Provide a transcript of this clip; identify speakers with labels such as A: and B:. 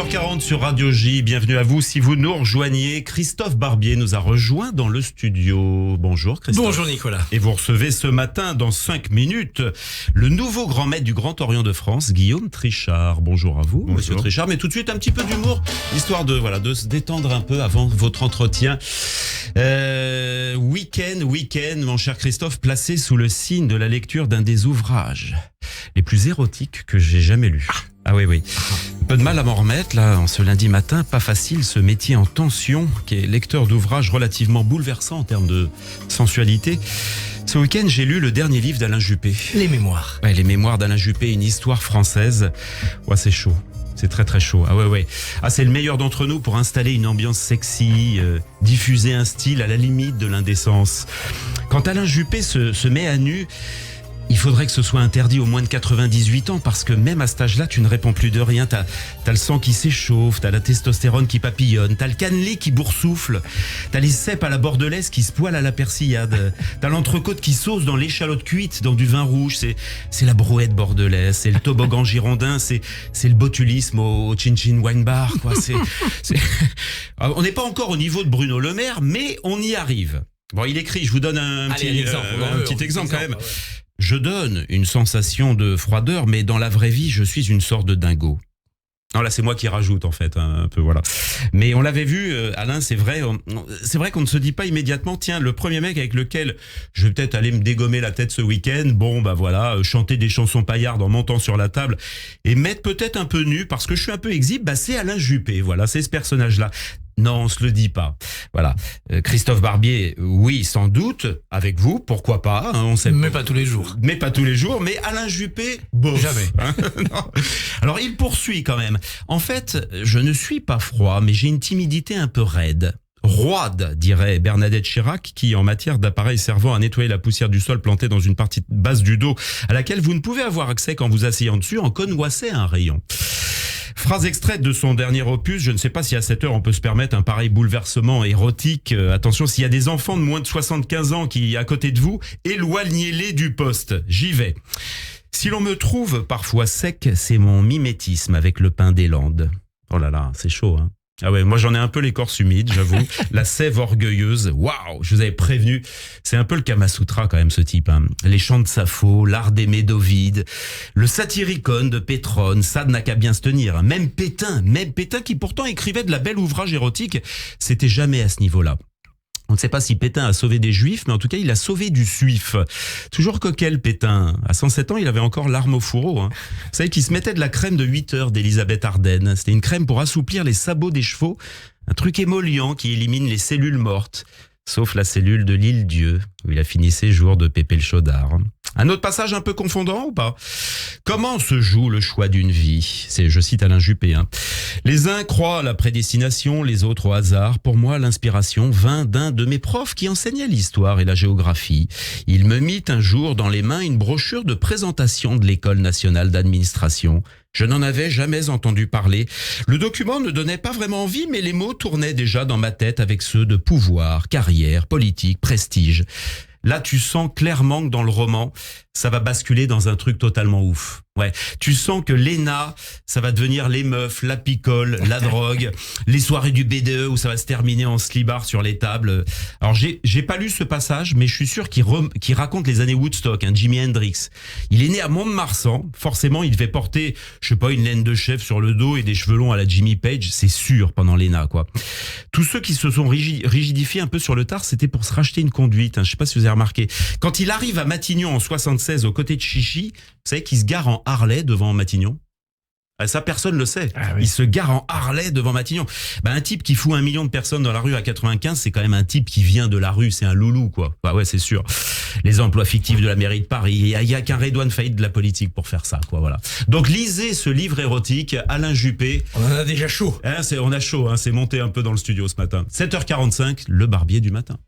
A: 7h40 sur Radio J, bienvenue à vous. Si vous nous rejoignez, Christophe Barbier nous a rejoint dans le studio. Bonjour Christophe.
B: Bonjour Nicolas.
A: Et vous recevez ce matin, dans 5 minutes, le nouveau grand maître du Grand Orient de France, Guillaume Trichard. Bonjour à vous,
C: Bonjour.
A: Monsieur Trichard. Mais tout de suite, un petit peu d'humour, histoire de se détendre un peu avant votre entretien. Week-end, mon cher Christophe, placé sous le signe de la lecture d'un des ouvrages les plus érotiques que j'ai jamais lus. Ah oui. Peu de mal à m'en remettre, là, en ce lundi matin. Pas facile, ce métier en tension, qui est lecteur d'ouvrages relativement bouleversants en termes de sensualité. Ce week-end, j'ai lu le dernier livre d'Alain Juppé.
B: Les mémoires.
A: Ouais, les mémoires d'Alain Juppé, une histoire française. Ouais, c'est chaud. C'est très très chaud. Ah ouais. Ah, c'est le meilleur d'entre nous pour installer une ambiance sexy, diffuser un style à la limite de l'indécence. Quand Alain Juppé se met à nu, il faudrait que ce soit interdit aux moins de 98 ans parce que même à cet âge-là, tu ne réponds plus de rien. T'as le sang qui s'échauffe, t'as la testostérone qui papillonne, t'as le cannelé qui boursoufle, t'as les cèpes à la bordelaise qui se poêlent à la persillade, t'as l'entrecôte qui sauce dans l'échalote cuite dans du vin rouge, c'est la brouette bordelaise, c'est le toboggan girondin, c'est le botulisme au Chin Chin Wine Bar, quoi. On n'est pas encore au niveau de Bruno Le Maire, mais on y arrive. Bon, il écrit, je vous donne un petit exemple quand même.
B: Ouais.
A: Je donne une sensation de froideur, mais dans la vraie vie, je suis une sorte de dingo. Non, là, c'est moi qui rajoute, en fait, un peu, voilà. Mais on l'avait vu, Alain, c'est vrai qu'on ne se dit pas immédiatement, tiens, le premier mec avec lequel je vais peut-être aller me dégommer la tête ce week-end, chanter des chansons paillardes en montant sur la table et mettre peut-être un peu nu, parce que je suis un peu exhibe, c'est Alain Juppé, voilà, c'est ce personnage-là. Non, on se le dit pas. Voilà. Christophe Barbier, oui, sans doute, avec vous, pourquoi pas. Hein, on sait
B: Mais pas tous les jours.
A: Mais pas tous les jours. Mais Alain Juppé, bof.
B: Jamais.
A: Hein, non. Alors, il poursuit quand même. En fait, je ne suis pas froid, mais j'ai une timidité un peu raide. Roide, dirait Bernadette Chirac, qui, en matière d'appareil servant à nettoyer la poussière du sol plantée dans une partie basse du dos, à laquelle vous ne pouvez avoir accès qu'en vous asseyant dessus, en connoissait un rayon. Phrase extraite de son dernier opus, je ne sais pas si à cette heure on peut se permettre un pareil bouleversement érotique. Attention, s'il y a des enfants de moins de 75 ans qui à côté de vous, éloignez-les du poste. J'y vais. Si l'on me trouve parfois sec, c'est mon mimétisme avec le pain des Landes. Oh là là, c'est chaud, hein. Ah ouais, moi j'en ai un peu l'écorce humide, j'avoue. La sève orgueilleuse, waouh, je vous avais prévenu. C'est un peu le Kamasutra quand même ce type. Hein. Les chants de Sappho, l'art d'aimer d'Ovide, le Satyricon de Pétrone, ça n'a qu'à bien se tenir. Hein. Même Pétain qui pourtant écrivait de la belle ouvrage érotique, c'était jamais à ce niveau-là. On ne sait pas si Pétain a sauvé des juifs, mais en tout cas, il a sauvé du suif. Toujours coquel, Pétain. À 107 ans, il avait encore l'arme au fourreau. Hein. Vous savez qu'il se mettait de la crème de 8 heures d'Elisabeth Ardennes. C'était une crème pour assouplir les sabots des chevaux. Un truc émollient qui élimine les cellules mortes. Sauf la cellule de l'île-Dieu, où il a fini ses jours de Pépé le Chaudard. Un autre passage un peu confondant ou pas ? Comment se joue le choix d'une vie ? Je cite Alain Juppé. Hein. Les uns croient à la prédestination, les autres au hasard. Pour moi, l'inspiration vint d'un de mes profs qui enseignait l'histoire et la géographie. Il me mit un jour dans les mains une brochure de présentation de l'École nationale d'administration. Je n'en avais jamais entendu parler. Le document ne donnait pas vraiment envie, mais les mots tournaient déjà dans ma tête avec ceux de pouvoir, carrière, politique, prestige. Là, tu sens clairement que dans le roman, ça va basculer dans un truc totalement ouf. Ouais, tu sens que l'ENA, ça va devenir les meufs, la picole, la drogue, les soirées du BDE où ça va se terminer en slibard sur les tables. Alors, j'ai pas lu ce passage, mais je suis sûr qu'il raconte les années Woodstock, hein, Jimi Hendrix. Il est né à Mont-de-Marsan. Forcément, il devait porter, je sais pas, une laine de chef sur le dos et des cheveux longs à la Jimmy Page. C'est sûr, pendant l'ENA, quoi. Tous ceux qui se sont rigidifiés un peu sur le tard, c'était pour se racheter une conduite. Hein. Je sais pas si vous avez remarqué. Quand il arrive à Matignon en 76 aux côtés de Chichi, vous savez qu'il se gare en Harley devant Matignon. Ça, personne le sait.
B: Ah oui.
A: Il se gare en Harley devant Matignon. Un type qui fout 1 million de personnes dans la rue à 95, c'est quand même un type qui vient de la rue. C'est un loulou, quoi. Bah ouais, c'est sûr. Les emplois fictifs de la mairie de Paris. Il y a qu'un Redouane Faïd de la politique pour faire ça, quoi. Voilà. Donc, lisez ce livre érotique, Alain Juppé.
B: On en a déjà chaud.
A: On a chaud, hein. C'est monté un peu dans le studio ce matin. 7h45, le Barbier du matin.